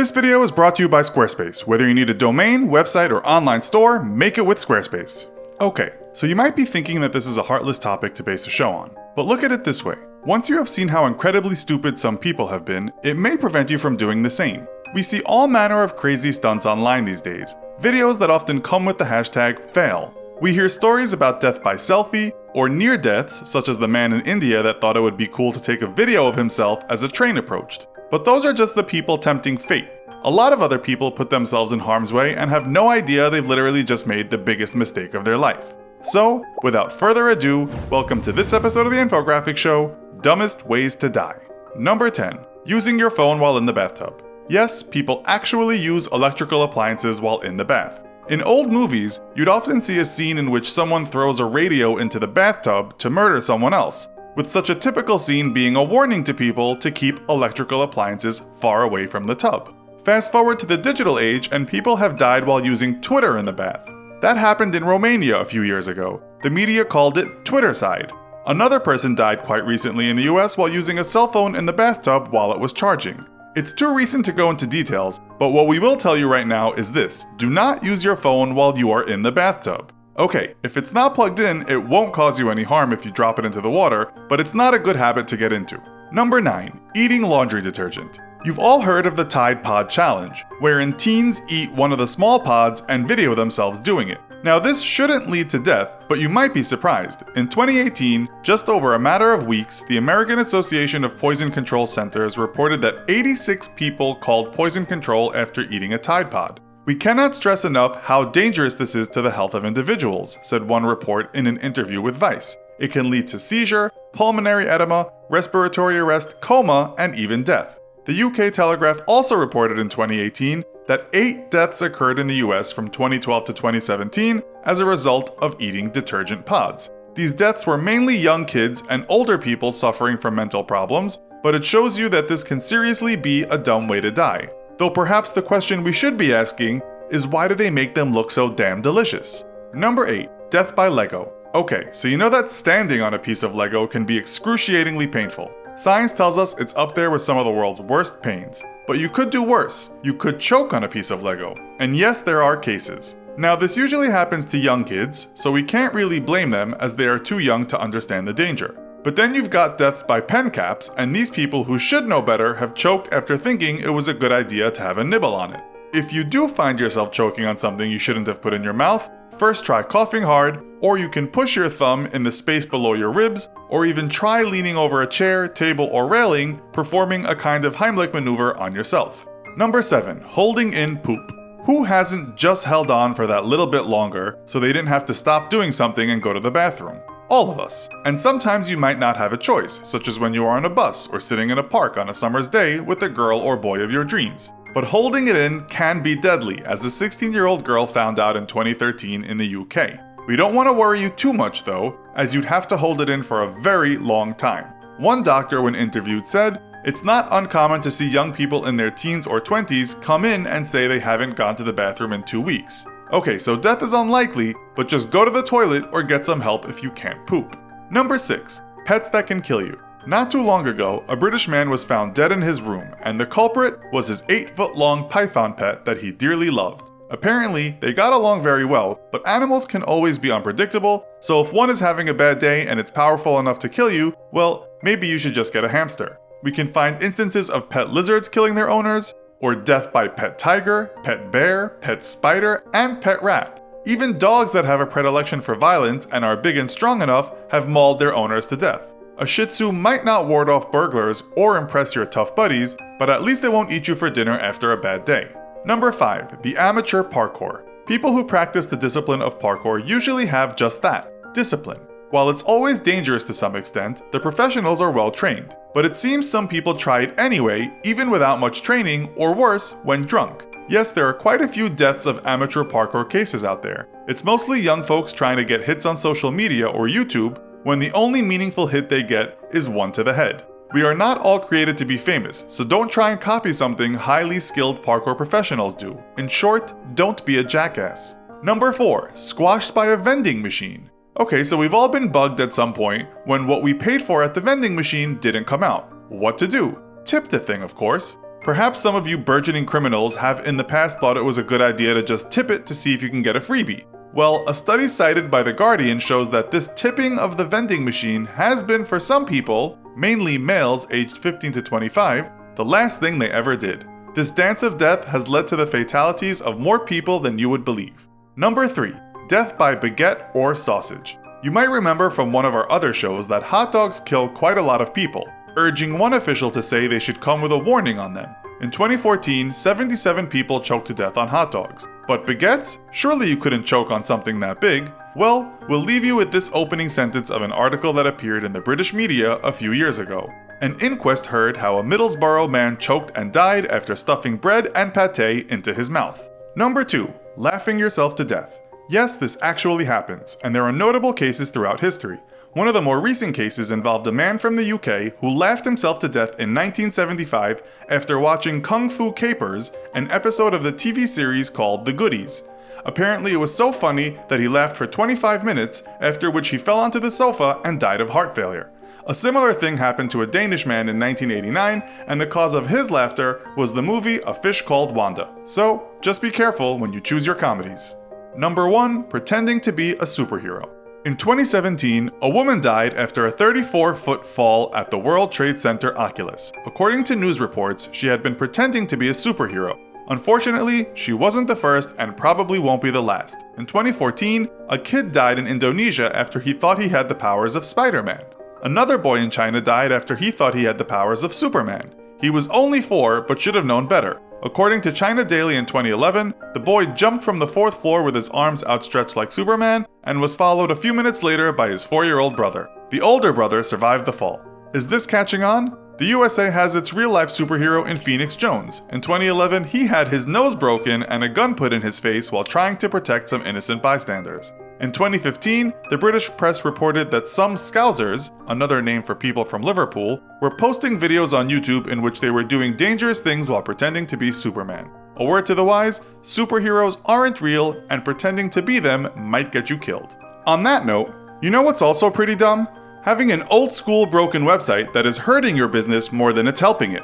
This video is brought to you by Squarespace. Whether you need a domain, website, or online store, make it with Squarespace. Okay, so you might be thinking that this is a heartless topic to base a show on. But look at it this way. Once you have seen how incredibly stupid some people have been, it may prevent you from doing the same. We see all manner of crazy stunts online these days. Videos that often come with the hashtag fail. We hear stories about death by selfie, or near deaths, such as the man in India that thought it would be cool to take a video of himself as a train approached. But those are just the people tempting fate. A lot of other people put themselves in harm's way and have no idea they've literally just made the biggest mistake of their life. So, without further ado, welcome to this episode of the Infographics Show, Dumbest Ways to Die. Number 10. Using your phone while in the bathtub. Yes, people actually use electrical appliances while in the bath. In old movies, you'd often see a scene in which someone throws a radio into the bathtub to murder someone else, with such a typical scene being a warning to people to keep electrical appliances far away from the tub. Fast forward to the digital age and people have died while using Twitter in the bath. That happened in Romania a few years ago. The media called it Twittercide. Another person died quite recently in the US while using a cell phone in the bathtub while it was charging. It's too recent to go into details, but what we will tell you right now is this: do not use your phone while you are in the bathtub. Okay, if it's not plugged in, it won't cause you any harm if you drop it into the water, but it's not a good habit to get into. Number 9. Eating laundry detergent. You've all heard of the Tide Pod Challenge, wherein teens eat one of the small pods and video themselves doing it. Now this shouldn't lead to death, but you might be surprised. In 2018, just over a matter of weeks, the American Association of Poison Control Centers reported that 86 people called poison control after eating a Tide Pod. We cannot stress enough how dangerous this is to the health of individuals, said one report in an interview with Vice. It can lead to seizure, pulmonary edema, respiratory arrest, coma, and even death. The UK Telegraph also reported in 2018 that 8 deaths occurred in the US from 2012 to 2017 as a result of eating detergent pods. These deaths were mainly young kids and older people suffering from mental problems, but it shows you that this can seriously be a dumb way to die. Though perhaps the question we should be asking is, why do they make them look so damn delicious? Number 8. Death by Lego. Okay, so you know that standing on a piece of Lego can be excruciatingly painful. Science tells us it's up there with some of the world's worst pains. But you could do worse. You could choke on a piece of Lego. And yes, there are cases. Now, this usually happens to young kids, so we can't really blame them as they are too young to understand the danger. But then you've got deaths by pen caps, and these people who should know better have choked after thinking it was a good idea to have a nibble on it. If you do find yourself choking on something you shouldn't have put in your mouth, first try coughing hard, or you can push your thumb in the space below your ribs, or even try leaning over a chair, table, or railing, performing a kind of Heimlich maneuver on yourself. Number 7. Holding in poop. Who hasn't just held on for that little bit longer so they didn't have to stop doing something and go to the bathroom? All of us. And sometimes you might not have a choice, such as when you are on a bus or sitting in a park on a summer's day with the girl or boy of your dreams. But holding it in can be deadly, as a 16-year-old girl found out in 2013 in the UK. We don't want to worry you too much though, as you'd have to hold it in for a very long time. One doctor, when interviewed, said, "It's not uncommon to see young people in their teens or 20s come in and say they haven't gone to the bathroom in 2 weeks. Okay, so death is unlikely, but just go to the toilet or get some help if you can't poop." Number 6. Pets that can kill you. Not too long ago, a British man was found dead in his room, and the culprit was his 8-foot-long python pet that he dearly loved. Apparently, they got along very well, but animals can always be unpredictable, so if one is having a bad day and it's powerful enough to kill you, well, maybe you should just get a hamster. We can find instances of pet lizards killing their owners, or death by pet tiger, pet bear, pet spider, and pet rat. Even dogs that have a predilection for violence and are big and strong enough have mauled their owners to death. A Shih Tzu might not ward off burglars or impress your tough buddies, but at least it won't eat you for dinner after a bad day. Number 5. The amateur parkour. People who practice the discipline of parkour usually have just that, discipline. While it's always dangerous to some extent, the professionals are well trained. But it seems some people try it anyway, even without much training, or worse, when drunk. Yes, there are quite a few deaths of amateur parkour cases out there. It's mostly young folks trying to get hits on social media or YouTube, when the only meaningful hit they get is one to the head. We are not all created to be famous, so don't try and copy something highly skilled parkour professionals do. In short, don't be a jackass. Number 4. Squashed by a vending machine. Okay, so we've all been bugged at some point when what we paid for at the vending machine didn't come out. What to do? Tip the thing, of course. Perhaps some of you burgeoning criminals have in the past thought it was a good idea to just tip it to see if you can get a freebie. Well, a study cited by The Guardian shows that this tipping of the vending machine has been for some people, mainly males aged 15 to 25, the last thing they ever did. This dance of death has led to the fatalities of more people than you would believe. Number 3. Death by baguette or sausage. You might remember from one of our other shows that hot dogs kill quite a lot of people, urging one official to say they should come with a warning on them. In 2014, 77 people choked to death on hot dogs. But baguettes? Surely you couldn't choke on something that big. Well, we'll leave you with this opening sentence of an article that appeared in the British media a few years ago. An inquest heard how a Middlesbrough man choked and died after stuffing bread and pâté into his mouth. Number 2. Laughing yourself to death. Yes, this actually happens, and there are notable cases throughout history. One of the more recent cases involved a man from the UK who laughed himself to death in 1975 after watching Kung Fu Capers, an episode of the TV series called The Goodies. Apparently it was so funny that he laughed for 25 minutes, after which he fell onto the sofa and died of heart failure. A similar thing happened to a Danish man in 1989, and the cause of his laughter was the movie A Fish Called Wanda. So, just be careful when you choose your comedies. Number 1. Pretending to be a superhero. In 2017, a woman died after a 34-foot fall at the World Trade Center Oculus. According to news reports, she had been pretending to be a superhero. Unfortunately, she wasn't the first and probably won't be the last. In 2014, a kid died in Indonesia after he thought he had the powers of Spider-Man. Another boy in China died after he thought he had the powers of Superman. He was only 4, but should have known better. According to China Daily in 2011, the boy jumped from the 4th floor with his arms outstretched like Superman and was followed a few minutes later by his 4-year-old brother. The older brother survived the fall. Is this catching on? The USA has its real-life superhero in Phoenix Jones. In 2011, he had his nose broken and a gun put in his face while trying to protect some innocent bystanders. In 2015, the British press reported that some Scousers, another name for people from Liverpool, were posting videos on YouTube in which they were doing dangerous things while pretending to be Superman. A word to the wise, superheroes aren't real, and pretending to be them might get you killed. On that note, you know what's also pretty dumb? Having an old-school broken website that is hurting your business more than it's helping it.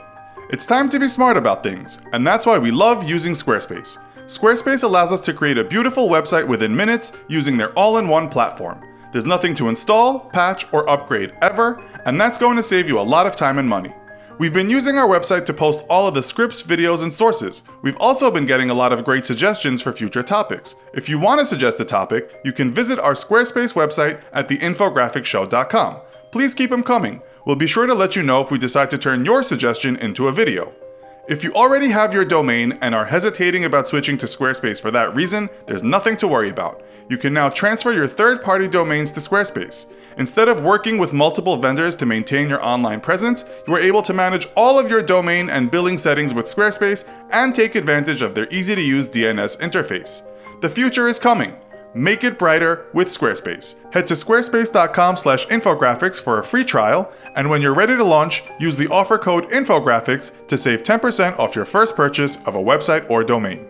It's time to be smart about things, and that's why we love using Squarespace. Squarespace allows us to create a beautiful website within minutes using their all-in-one platform. There's nothing to install, patch, or upgrade ever, and that's going to save you a lot of time and money. We've been using our website to post all of the scripts, videos, and sources. We've also been getting a lot of great suggestions for future topics. If you want to suggest a topic, you can visit our Squarespace website at theinfographicshow.com. Please keep them coming. We'll be sure to let you know if we decide to turn your suggestion into a video. If you already have your domain and are hesitating about switching to Squarespace for that reason, there's nothing to worry about. You can now transfer your third-party domains to Squarespace. Instead of working with multiple vendors to maintain your online presence, you are able to manage all of your domain and billing settings with Squarespace and take advantage of their easy-to-use DNS interface. The future is coming. Make it brighter with Squarespace. Head to squarespace.com/infographics for a free trial, and when you're ready to launch, use the offer code Infographics to save 10% off your first purchase of a website or domain.